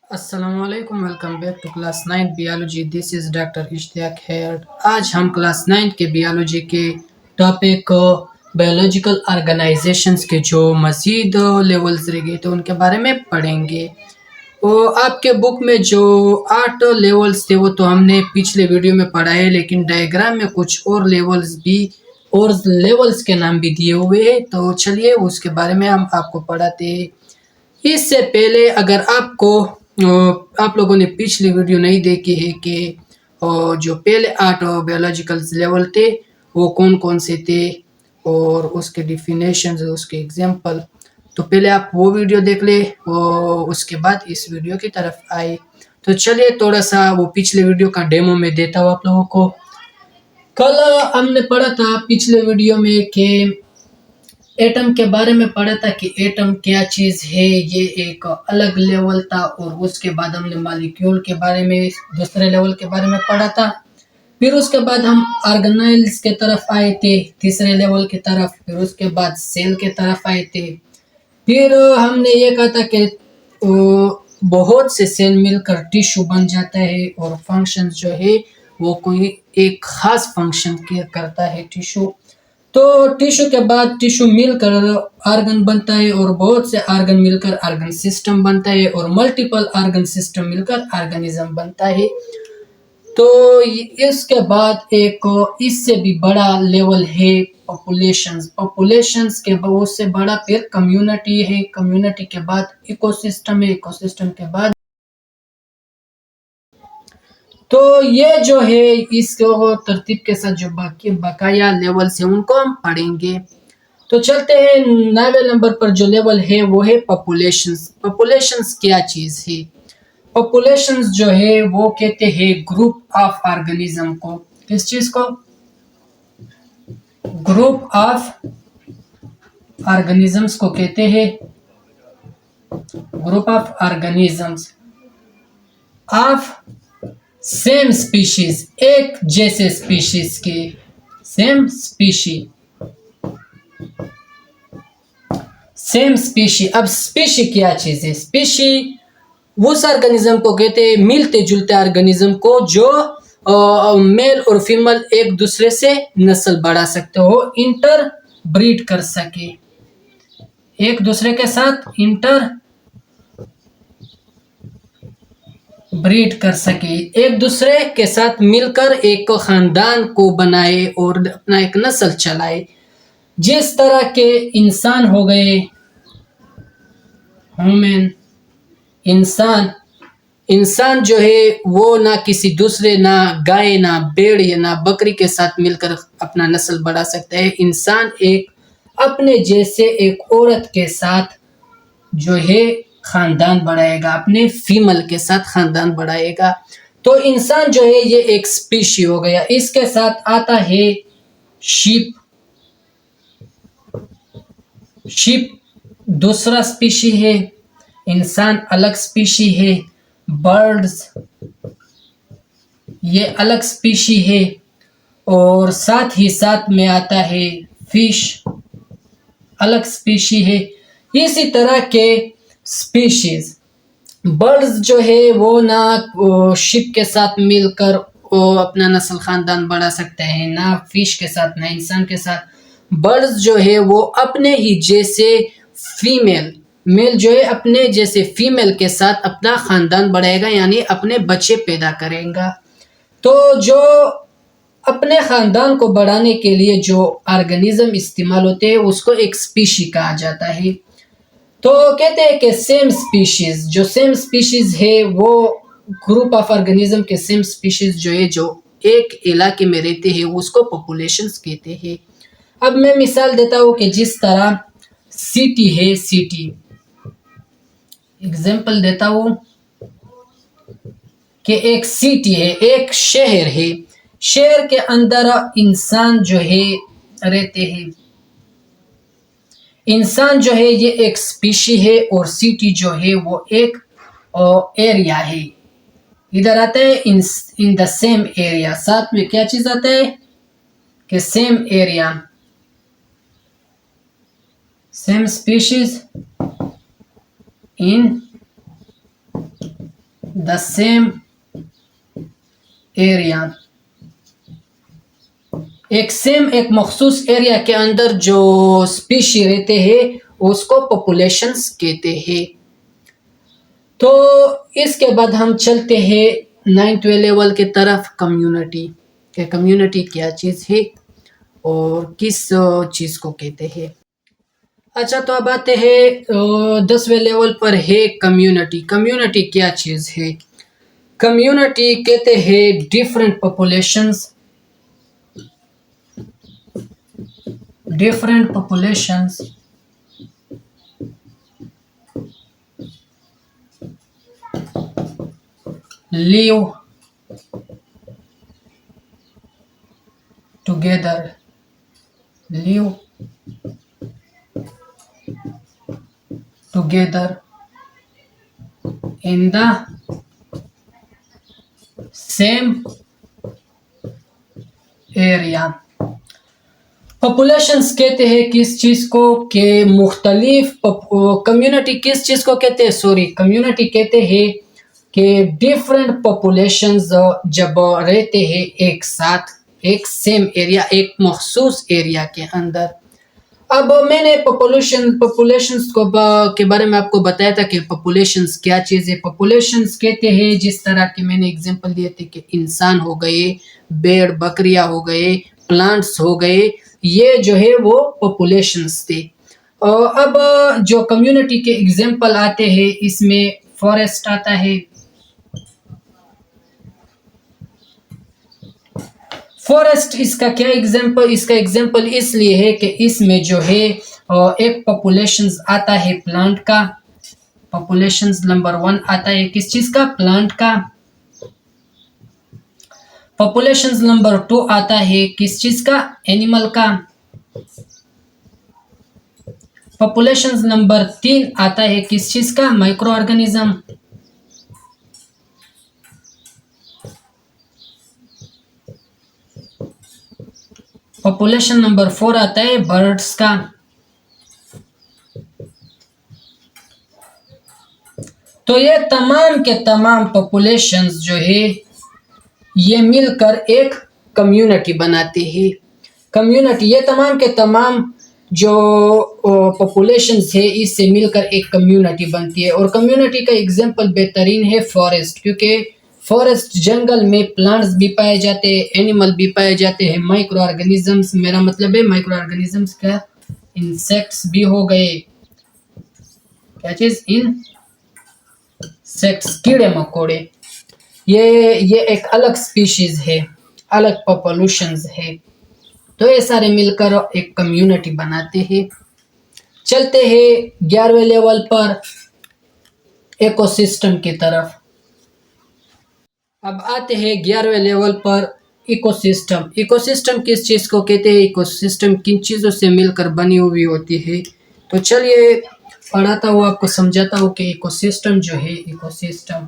अस्सलामुअलैकुम, welcome back to class 9 biology. This is doctor Ishtiyaq here. आज हम क्लास 9 के बियोलॉजी के टॉपिक बायोलॉजिकल ऑर्गेनाइजेशंस के जो मज़ीद लेवल्स रह गए थे उनके बारे में पढ़ेंगे। वो आपके बुक में जो 8 लेवल्स थे वो तो हमने पिछले वीडियो में पढ़ा है, लेकिन डायग्राम में कुछ और लेवल्स भी और लेवल्स के नाम भी दिए हुए हैं। तो चलिए उसके बारे में हम आपको पढ़ाते हैं। इससे पहले अगर आप लोगों ने पिछली वीडियो नहीं देखी है कि जो पहले 8 बायोलॉजिकल लेवल थे वो कौन कौन से थे और उसके डिफिनेशंस, उसके एग्जांपल, तो पहले आप वो वीडियो देख ले और उसके बाद इस वीडियो की तरफ आए। तो चलिए थोड़ा सा वो पिछले वीडियो का डेमो में देता हूँ आप लोगों को। कल हमने पढ़ा था पिछले वीडियो में कि एटम के बारे में पढ़ा था कि एटम क्या चीज़ है, ये एक अलग लेवल था। और उसके बाद हमने मॉलिक्यूल के बारे में दूसरे लेवल के बारे में पढ़ा था। फिर उसके बाद हम ऑर्गेनाइल्स के तरफ आए थे तीसरे लेवल की तरफ। फिर उसके बाद सेल के तरफ आए थे। फिर हमने ये कहा था कि बहुत से सेल मिलकर टिश्यू बन जाता है और फंक्शन जो है वो कोई एक खास फंक्शन करता है टिश्यू। तो टिश्यू के बाद टिश्यू मिलकर ऑर्गन बनता है और बहुत से ऑर्गन मिलकर ऑर्गन सिस्टम बनता है और मल्टीपल ऑर्गन सिस्टम मिलकर ऑर्गेनिज्म बनता है। तो इसके बाद एक इससे भी बड़ा लेवल है पॉपुलेशंस। पॉपुलेशंस के बाद उससे बड़ा फिर कम्युनिटी है। कम्युनिटी के बाद इकोसिस्टम है। इकोसिस्टम के बाद तो ये जो है इसको तरतीब के साथ जो बाकी बकाया लेवल्स है उनको हम पढ़ेंगे। तो चलते हैं 9वें नंबर पर जो लेवल है वो है पॉपुलेशंस। पॉपुलेशंस क्या चीज है? पॉपुलेशंस जो है वो कहते हैं ग्रुप ऑफ ऑर्गेनिज्म को। किस चीज को? ग्रुप ऑफ ऑर्गेनिजम्स को कहते हैं group of organisms of same species, एक जैसे स्पीशीज के। Same species, same species. अब स्पीशी क्या चीज है? स्पीशी उस ऑर्गेनिज्म को कहते हैं, मिलते जुलते ऑर्गेनिज्म को, जो मेल और फीमेल एक दूसरे से नस्ल बढ़ा सकते हो, इंटर ब्रीड कर सके, एक दूसरे के साथ इंटर ब्रीड कर सके, एक दूसरे के साथ मिलकर एक खानदान को बनाए और अपना एक नस्ल चलाए। जिस तरह के इंसान हो गए, ह्यूमन, इंसान, इंसान जो है वो ना किसी दूसरे, ना गाय, ना भेड़ या ना बकरी के साथ मिलकर अपना नस्ल बढ़ा सकता है। इंसान एक अपने जैसे एक औरत के साथ जो है खानदान बढ़ाएगा, अपने फीमेल के साथ खानदान बढ़ाएगा। तो इंसान जो है ये एक स्पीशी हो गया। इसके साथ आता है शीप। शीप दूसरा स्पीशी है। इंसान अलग स्पीशी है। बर्ड्स ये अलग स्पीशी है। और साथ ही साथ में आता है फिश, अलग स्पीशी है। इसी तरह के स्पीशीज बर्ड्स जो है वो ना शिप के साथ मिलकर वो अपना नस्ल खानदान बढ़ा सकते हैं, ना फिश के साथ, ना इंसान के साथ। बर्ड्स जो है वो अपने ही जैसे फीमेल, मेल जो है अपने जैसे फीमेल के साथ अपना खानदान बढ़ाएगा, यानी अपने बच्चे पैदा करेगा। तो जो अपने खानदान को बढ़ाने के लिए जो ऑर्गेनिज्म इस्तेमाल होते हैं उसको एक स्पीशी कहा जाता है। तो कहते हैं कि सेम स्पीशीज, जो सेम स्पीशीज है वो ग्रुप ऑफ ऑर्गेनिज्म के सेम स्पीशीज जो है जो एक इलाके में रहते हैं उसको पॉपुलेशंस कहते हैं। अब मैं मिसाल देता हूँ कि जिस तरह सिटी है, सिटी एग्जांपल देता हूँ कि एक सिटी है, एक शहर है। शहर के अंदर इंसान जो है रहते हैं। इंसान जो है ये एक स्पीशी है और सिटी जो है वो एक एरिया है। इधर आता है इन द सेम एरिया, साथ में क्या चीज आता है कि same area, same species in the same area, एक मखसूस एरिया के अंदर जो स्पीशी रहते हैं उसको पॉपुलेशंस कहते हैं। तो इसके बाद हम चलते हैं 9वीं लेवल के तरफ, कम्युनिटी के कम्युनिटी क्या चीज़ है और किस चीज़ को कहते हैं। अच्छा, तो अब आते हैं 10वें लेवल पर है कम्युनिटी। कम्युनिटी क्या चीज़ है? कम्युनिटी कहते हैं different populations live together, live together in the same area। Populations कहते हैं किस चीज को के मुख्तलिफ कम्युनिटी किस चीज को कहते हैं, सॉरी, कम्युनिटी कहते हैं कि डिफरेंट पॉपुलेशंस जब रहते हैं एक साथ एक सेम एरिया, एक मखसूस एरिया के अंदर। अब मैंने पॉपुलेशंस को के बारे में आपको बताया था कि पॉपुलेशंस क्या चीज़ है। पॉपुलेशंस कहते हैं, जिस तरह के मैंने एग्जांपल दिए थे कि इंसान हो गए, भेड़ बकरियां हो गए, प्लांट्स हो गए, ये जो है वो पॉपुलेशंस थे। अब जो कम्युनिटी के एग्जांपल आते हैं इसमें फॉरेस्ट आता है। फॉरेस्ट इसका क्या एग्जांपल, इसका एग्जांपल इसलिए है कि इसमें जो है एक पॉपुलेशंस आता है प्लांट का। पॉपुलेशंस नंबर 1 आता है किस चीज का? प्लांट का। पॉपुलेशंस नंबर 2 आता है किस चीज का? एनिमल का। पॉपुलेशंस नंबर 3 आता है किस चीज का? Micro organism. पॉपुलेशन नंबर 4 आता है बर्ड्स का। तो ये तमाम के तमाम पॉपुलेशंस जो है ये मिलकर एक कम्युनिटी बनाते हैं। कम्युनिटी, ये तमाम के तमाम जो पॉपुलेशंस है इससे मिलकर एक कम्युनिटी बनती है। और कम्युनिटी का एग्जांपल बेहतरीन है फॉरेस्ट, क्योंकि फॉरेस्ट जंगल में प्लांट्स भी पाए जाते हैं, एनिमल भी पाए जाते हैं, माइक्रो ऑर्गेनिजम्स, मेरा मतलब है माइक्रो ऑर्गेनिजम्स क्या? इंसेक्ट्स भी हो गए। क्या चीज? इंसेक्ट्स, कीड़े मकोड़े। ये एक अलग स्पीशीज है, अलग पॉपुलेशंस है। तो ये सारे मिलकर एक कम्युनिटी बनाते हैं। चलते हैं 11वें लेवल पर, इकोसिस्टम की तरफ। अब आते हैं 11वें लेवल पर, इकोसिस्टम। इकोसिस्टम किस चीज को कहते हैं? इकोसिस्टम किन चीजों से मिलकर बनी हुई होती है? तो चलिए पढ़ाता हूँ, आपको समझाता हूँ कि इकोसिस्टम जो है, इकोसिस्टम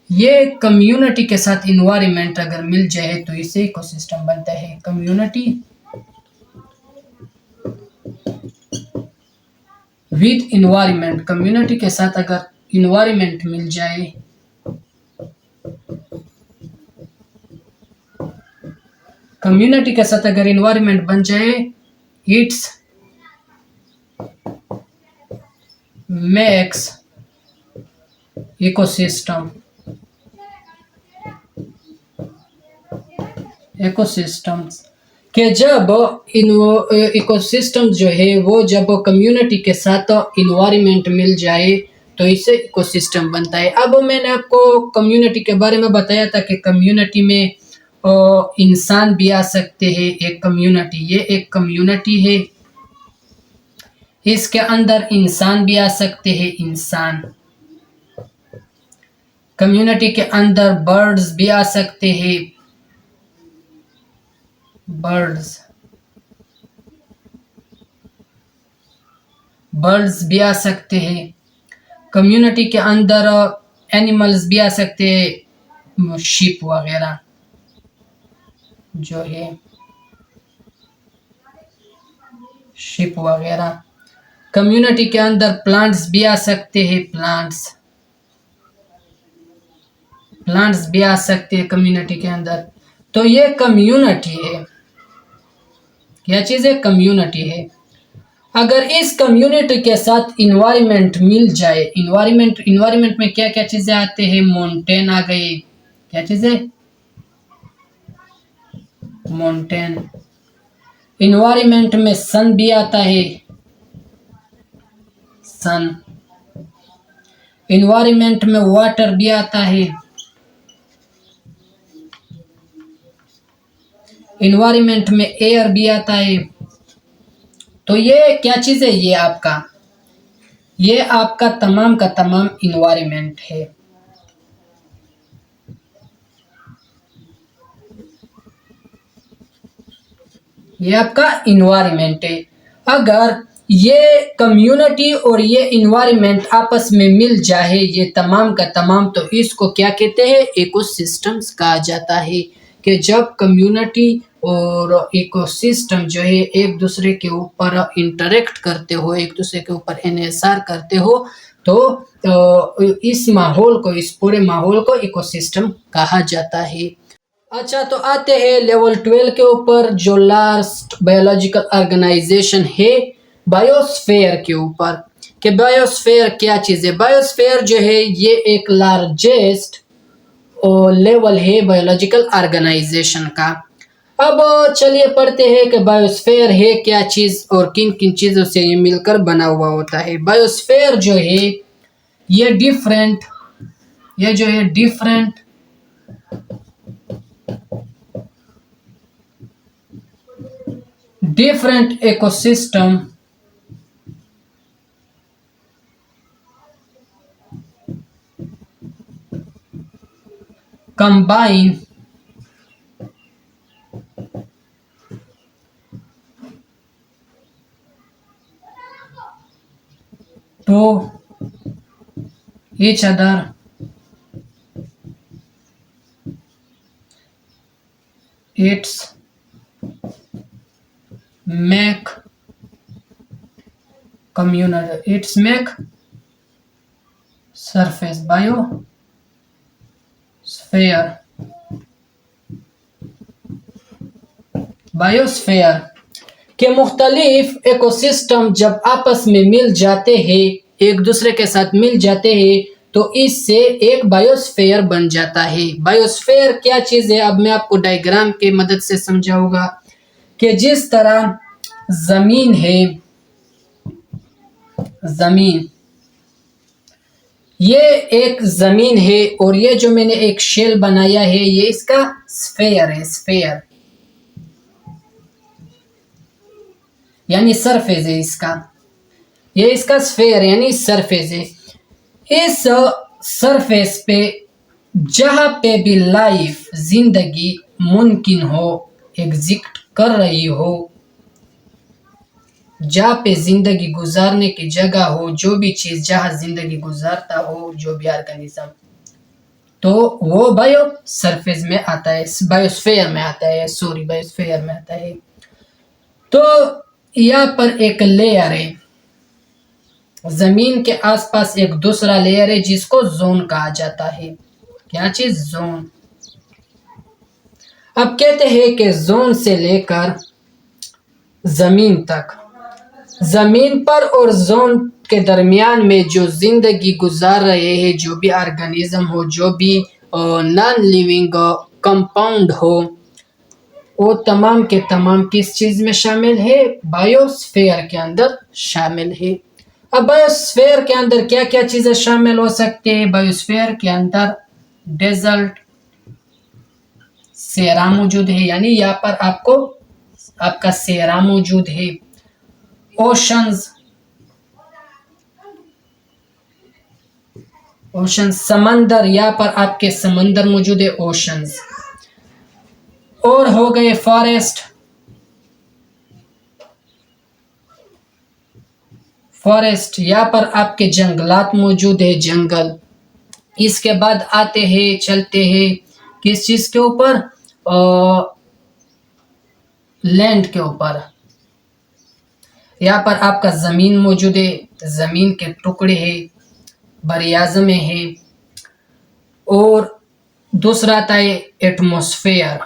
ये कम्युनिटी के साथ इन्वायरमेंट अगर मिल जाए तो इसे इकोसिस्टम बनता है। कम्युनिटी विद इन्वायरमेंट, कम्युनिटी के साथ अगर इन्वायरमेंट मिल जाए, कम्युनिटी के साथ अगर इन्वायरमेंट बन जाए, इट्स मेक्स इकोसिस्टम, इकोसिस्टम्स के जब इकोसिस्टम जो है वो जब कम्युनिटी के साथ इन्वायरमेंट मिल जाए तो इसे इकोसिस्टम बनता है। अब मैंने आपको कम्युनिटी के बारे में बताया था कि कम्युनिटी में इंसान भी आ सकते हैं। एक कम्युनिटी, ये एक कम्युनिटी है, इसके अंदर इंसान भी आ सकते हैं, इंसान। कम्युनिटी के अंदर बर्ड्स भी आ सकते हैं, बर्ड्स भी आ सकते हैं। कम्युनिटी के अंदर एनिमल्स भी आ सकते हैं, शीप वगैरह जो है, शीप वगैरह। कम्युनिटी के अंदर प्लांट्स भी आ सकते हैं, प्लांट्स। प्लांट्स भी आ सकते हैं कम्युनिटी के अंदर। तो ये कम्युनिटी है, क्या चीज़ है? कम्युनिटी है। अगर इस कम्युनिटी के साथ इन्वायरमेंट मिल जाए, इन्वायरमेंट में क्या क्या चीजें आते हैं? माउंटेन आ गई, क्या चीजें? माउंटेन। इन्वायरमेंट में सन भी आता है, सन। इन्वायरमेंट में वाटर भी आता है, इन्वायरमेंट में एयर भी आता है। तो ये क्या चीज है? ये आपका तमाम का तमाम इन्वायरमेंट है। ये आपका इन्वायरमेंट है। अगर ये कम्युनिटी और ये इन्वायरमेंट आपस में मिल जाए, ये तमाम का तमाम, तो इसको क्या कहते हैं? इकोसिस्टम्स कहा जाता है। कि जब कम्युनिटी और इकोसिस्टम जो है एक दूसरे के ऊपर इंटरेक्ट करते हो, एक दूसरे के ऊपर एनएसआर करते हो, तो इस माहौल को, इस पूरे माहौल को इकोसिस्टम कहा जाता है। अच्छा, तो आते हैं लेवल 12 के ऊपर, जो लास्ट बायोलॉजिकल ऑर्गेनाइजेशन है बायोस्फेयर के ऊपर। कि बायोस्फेयर क्या चीज है? बायोस्फेयर जो है ये एक लार्जेस्ट लेवल है बायोलॉजिकल ऑर्गेनाइजेशन का। अब चलिए पढ़ते हैं कि बायोस्फेयर है क्या चीज और किन किन चीजों से ये मिलकर बना हुआ होता है। बायोस्फेयर जो है ये जो है different ecosystem combine to each other it's make communal, it's make surface biosphere के मुख्तलिफ इकोसिस्टम जब आपस में मिल जाते हैं, एक दूसरे के साथ मिल जाते हैं, तो इससे एक बायोस्फेयर बन जाता है। बायोस्फेयर क्या चीज है? अब मैं आपको डायग्राम के मदद से समझाऊंगा कि जिस तरह जमीन है, जमीन, ये एक जमीन है और ये जो मैंने एक शेल बनाया है ये इसका स्फेयर है, स्फेयर यानी सरफेस है इसका, ये इसका स्फेयर यानी सरफेस है। इस सरफेस पे जहां पे भी लाइफ, जिंदगी मुमकिन हो, एग्जिस्ट कर रही हो, जहाँ पे जिंदगी गुजारने की जगह हो, जो भी चीज जहाँ जिंदगी गुजारता हो, जो भी ऑर्गेनिज्म, तो वो बायो सरफेस में आता है, बायोस्फेयर में आता है, सॉरी बायोस्फेयर में आता है। तो यहाँ पर एक लेयर है, जमीन के आसपास एक दूसरा लेयर है जिसको जोन कहा जाता है। क्या चीज? जोन। अब कहते हैं कि जोन से लेकर जमीन तक, जमीन पर और जोन के दरमियान में जो जिंदगी गुजार रहे हैं, जो भी ऑर्गेनिज्म हो, जो भी नॉन लिविंग कंपाउंड हो, वो तमाम के तमाम किस चीज में शामिल है? बायोस्फेयर के अंदर शामिल है। अब बायोस्फेयर के अंदर क्या क्या चीजें शामिल हो सकती है? बायोस्फेयर के अंदर डेजर्ट, सेहरा मौजूद है, यानी यहाँ पर आपको आपका सेहरा मौजूद है। ओशंस, समंदर, यहाँ पर आपके समंदर मौजूद है, ओशंस। और हो गए फॉरेस्ट, यहाँ पर आपके जंगलात मौजूद है, जंगल। इसके बाद आते हैं, चलते हैं किस चीज के ऊपर? लैंड के ऊपर। यहाँ पर आपका जमीन मौजूद है, जमीन के टुकड़े हैं, बरियाज़में है, और दूसरा आता है एटमॉस्फेयर।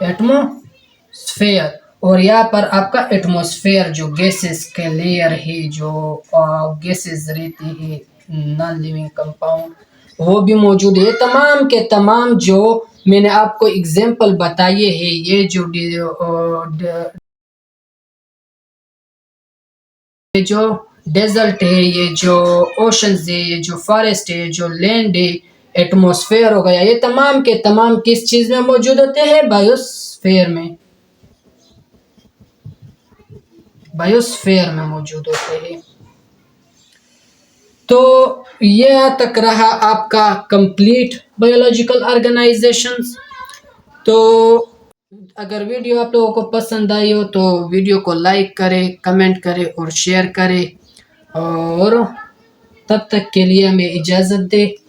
एटमॉस्फेयर, और यहाँ पर आपका एटमॉस्फेयर जो गैसेस के लेयर है, जो गैसेस रहती है, नॉन लिविंग कंपाउंड, वो भी मौजूद है। तमाम के तमाम जो मैंने आपको एग्जांपल बताए हैं, ये जो डेजर्ट है, ये जो ओशंस है, ये जो फॉरेस्ट है, जो लैंड है, एटमॉस्फेयर हो गया, ये तमाम के तमाम किस चीज में मौजूद होते हैं? बायोस्फेयर में। बायोस्फेयर में मौजूद होते हैं। तो यह तक रहा आपका कंप्लीट बायोलॉजिकल ऑर्गेनाइजेशंस। तो अगर वीडियो आप लोगों को पसंद आई हो तो वीडियो को लाइक करें, कमेंट करें और शेयर करें, और तब तक के लिए हमें इजाज़त दें।